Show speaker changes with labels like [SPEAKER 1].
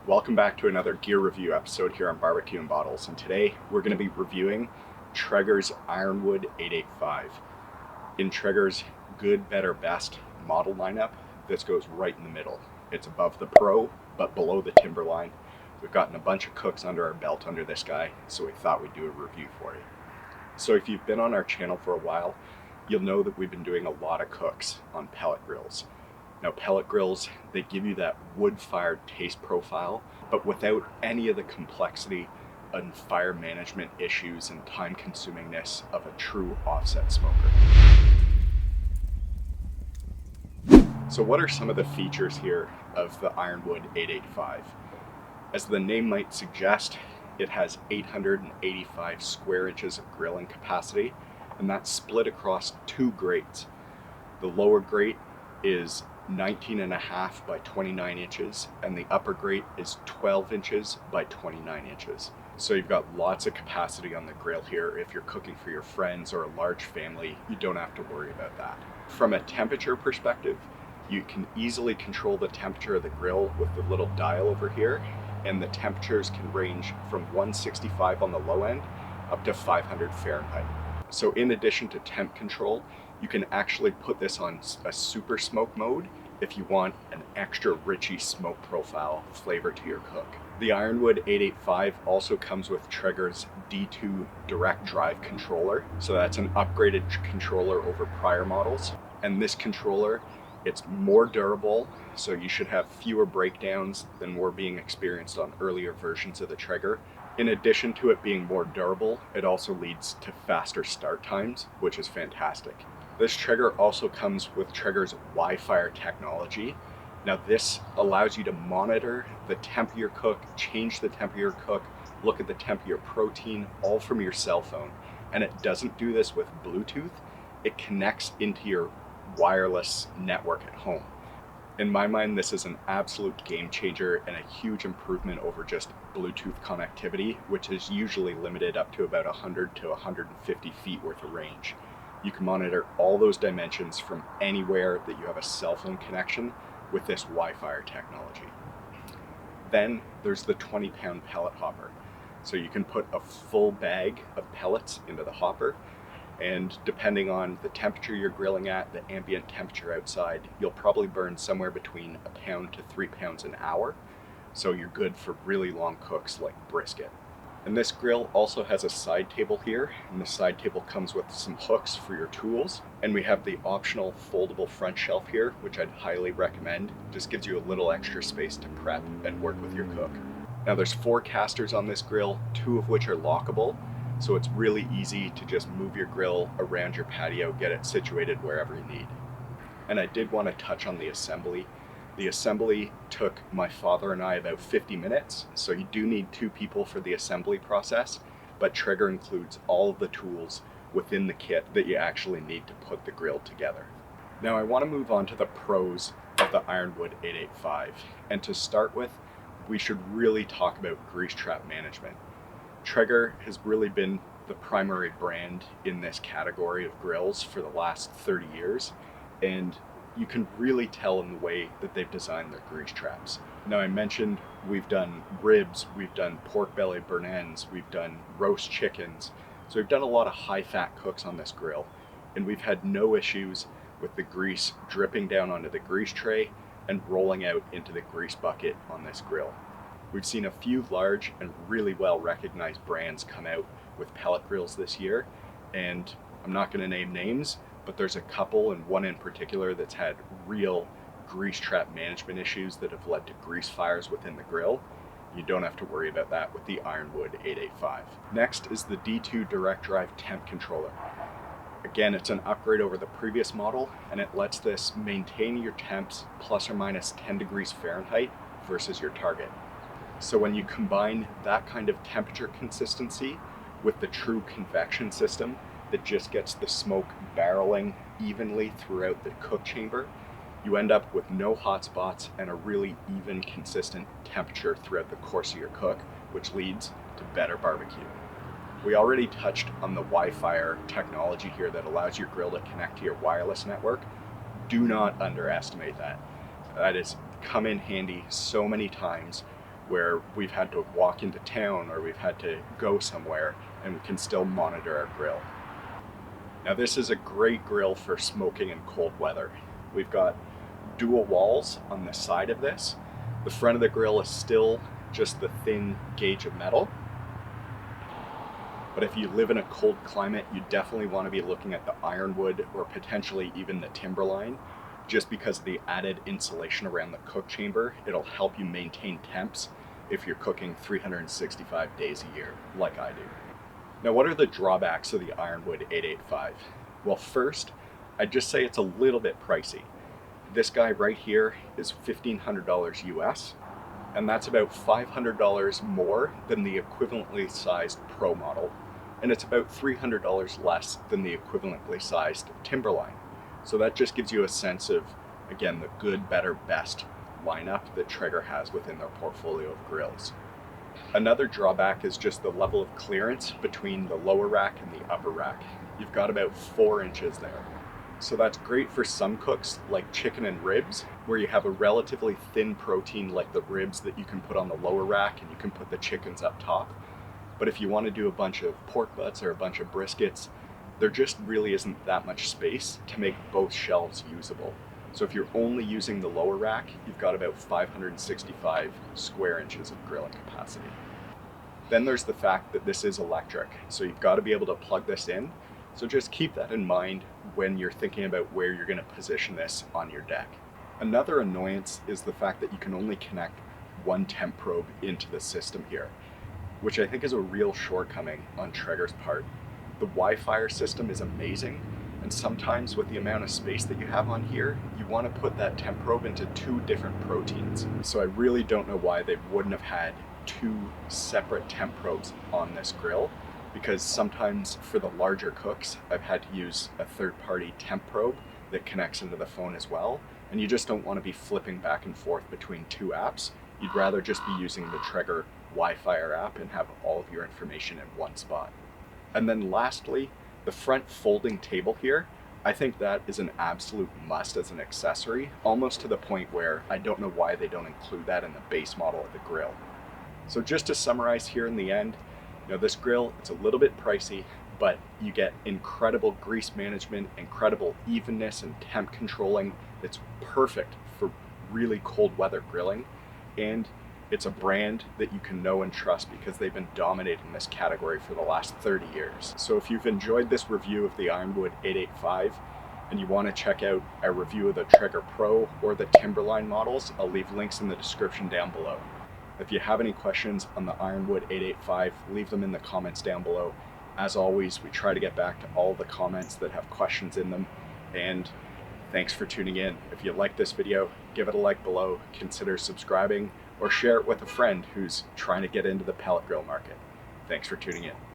[SPEAKER 1] Welcome back to another gear review episode here on Barbecue and Bottles, and today we're going to be reviewing Traeger's Ironwood 885. In Traeger's good, better, best model lineup, this goes right in the middle. It's above the Pro, but below the Timberline. We've gotten a bunch of cooks under our belt under this guy, so we thought we'd do a review for you. So if you've been on our channel for a while, you'll know that we've been doing a lot of cooks on pellet grills. Now, pellet grills, they give you that wood-fired taste profile, but without any of the complexity and fire management issues and time-consumingness of a true offset smoker. So what are some of the features here of the Ironwood 885? As the name might suggest, it has 885 square inches of grilling capacity, and that's split across two grates. The lower grate is 19.5 by 29 inches, and the upper grate is 12 inches by 29 inches. So you've got lots of capacity on the grill here. If you're cooking for your friends or a large family, you don't have to worry about that. From a temperature perspective, you can easily control the temperature of the grill with the little dial over here, and the temperatures can range from 165 on the low end up to 500 Fahrenheit. So in addition to temp control, you can actually put this on a super smoke mode if you want an extra richy smoke profile flavor to your cook. The Ironwood 885 also comes with Traeger's D2 direct drive controller. So that's an upgraded controller over prior models. And this controller, it's more durable, so you should have fewer breakdowns than were being experienced on earlier versions of the Traeger. In addition to it being more durable, it also leads to faster start times, which is fantastic. This Traeger also comes with Traeger's Wi-Fi technology. Now this allows you to monitor the temp of your cook, change the temp of your cook, look at the temp of your protein, all from your cell phone. And it doesn't do this with Bluetooth, it connects into your wireless network at home. In my mind, this is an absolute game changer and a huge improvement over just Bluetooth connectivity, which is usually limited up to about 100 to 150 feet worth of range. You can monitor all those dimensions from anywhere that you have a cell phone connection with this Wi-Fi technology. Then there's the 20-pound pellet hopper. So you can put a full bag of pellets into the hopper, and depending on the temperature you're grilling at, the ambient temperature outside, you'll probably burn somewhere between a pound to 3 pounds an hour. So you're good for really long cooks like brisket. And this grill also has a side table here, and the side table comes with some hooks for your tools. And we have the optional foldable front shelf here, which I'd highly recommend. Just gives you a little extra space to prep and work with your cook. Now there's 4 casters on this grill, 2 of which are lockable. So it's really easy to just move your grill around your patio, get it situated wherever you need. And I did want to touch on the assembly. The assembly took my father and I about 50 minutes, so you do need 2 people for the assembly process, but Traeger includes all of the tools within the kit that you actually need to put the grill together. Now I want to move on to the pros of the Ironwood 885, and to start with, we should really talk about grease trap management. Traeger has really been the primary brand in this category of grills for the last 30 years, and you can really tell in the way that they've designed their grease traps. Now I mentioned we've done ribs, we've done pork belly burn ends, we've done roast chickens, so we've done a lot of high-fat cooks on this grill, and we've had no issues with the grease dripping down onto the grease tray and rolling out into the grease bucket on this grill. We've seen a few large and really well-recognized brands come out with pellet grills this year, and I'm not going to name names, but there's a couple, and one in particular, that's had real grease trap management issues that have led to grease fires within the grill. You don't have to worry about that with the Ironwood 885. Next is the D2 direct drive temp controller. Again, it's an upgrade over the previous model, and it lets this maintain your temps plus or minus 10 degrees Fahrenheit versus your target. So when you combine that kind of temperature consistency with the true convection system that just gets the smoke barreling evenly throughout the cook chamber, you end up with no hot spots and a really even, consistent temperature throughout the course of your cook, which leads to better barbecue. We already touched on the Wi-Fi technology here that allows your grill to connect to your wireless network. Do not underestimate that. That has come in handy so many times where we've had to walk into town or we've had to go somewhere and we can still monitor our grill. Now this is a great grill for smoking in cold weather. We've got dual walls on the side of this. The front of the grill is still just the thin gauge of metal. But if you live in a cold climate, you definitely want to be looking at the ironwood or potentially even the timberline, just because of the added insulation around the cook chamber. It'll help you maintain temps if you're cooking 365 days a year, like I do. Now, what are the drawbacks of the Ironwood 885? Well, first, I'd just say it's a little bit pricey. This guy right here is $1,500 US, and that's about $500 more than the equivalently sized Pro model, and it's about $300 less than the equivalently sized Timberline. So that just gives you a sense of, again, the good, better, best lineup that Traeger has within their portfolio of grills. Another drawback is just the level of clearance between the lower rack and the upper rack. You've got about 4 inches there. So that's great for some cooks like chicken and ribs, where you have a relatively thin protein like the ribs that you can put on the lower rack and you can put the chickens up top. But if you want to do a bunch of pork butts or a bunch of briskets, there just really isn't that much space to make both shelves usable. So if you're only using the lower rack, you've got about 565 square inches of grilling capacity. Then there's the fact that this is electric, so you've got to be able to plug this in. So just keep that in mind when you're thinking about where you're going to position this on your deck. Another annoyance is the fact that you can only connect one temp probe into the system here, which I think is a real shortcoming on Traeger's part. The Wi-Fi system is amazing, and sometimes with the amount of space that you have on here, you want to put that temp probe into 2 different proteins. So I really don't know why they wouldn't have had 2 separate temp probes on this grill, because sometimes for the larger cooks, I've had to use a third-party temp probe that connects into the phone as well, and you just don't want to be flipping back and forth between 2 apps. You'd rather just be using the Traeger Wi-Fi app and have all of your information in one spot. And then lastly, the front folding table here, I think that is an absolute must as an accessory, almost to the point where I don't know why they don't include that in the base model of the grill. So just to summarize here in the end, this grill, it's a little bit pricey, but you get incredible grease management, incredible evenness and temp controlling. It's perfect for really cold weather grilling, and it's a brand that you can know and trust because they've been dominating this category for the last 30 years. So if you've enjoyed this review of the Ironwood 885 and you want to check out our review of the Traeger Pro or the Timberline models, I'll leave links in the description down below. If you have any questions on the Ironwood 885, leave them in the comments down below. As always, we try to get back to all the comments that have questions in them, and thanks for tuning in. If you like this video, give it a like below, consider subscribing, or share it with a friend who's trying to get into the pellet grill market. Thanks for tuning in.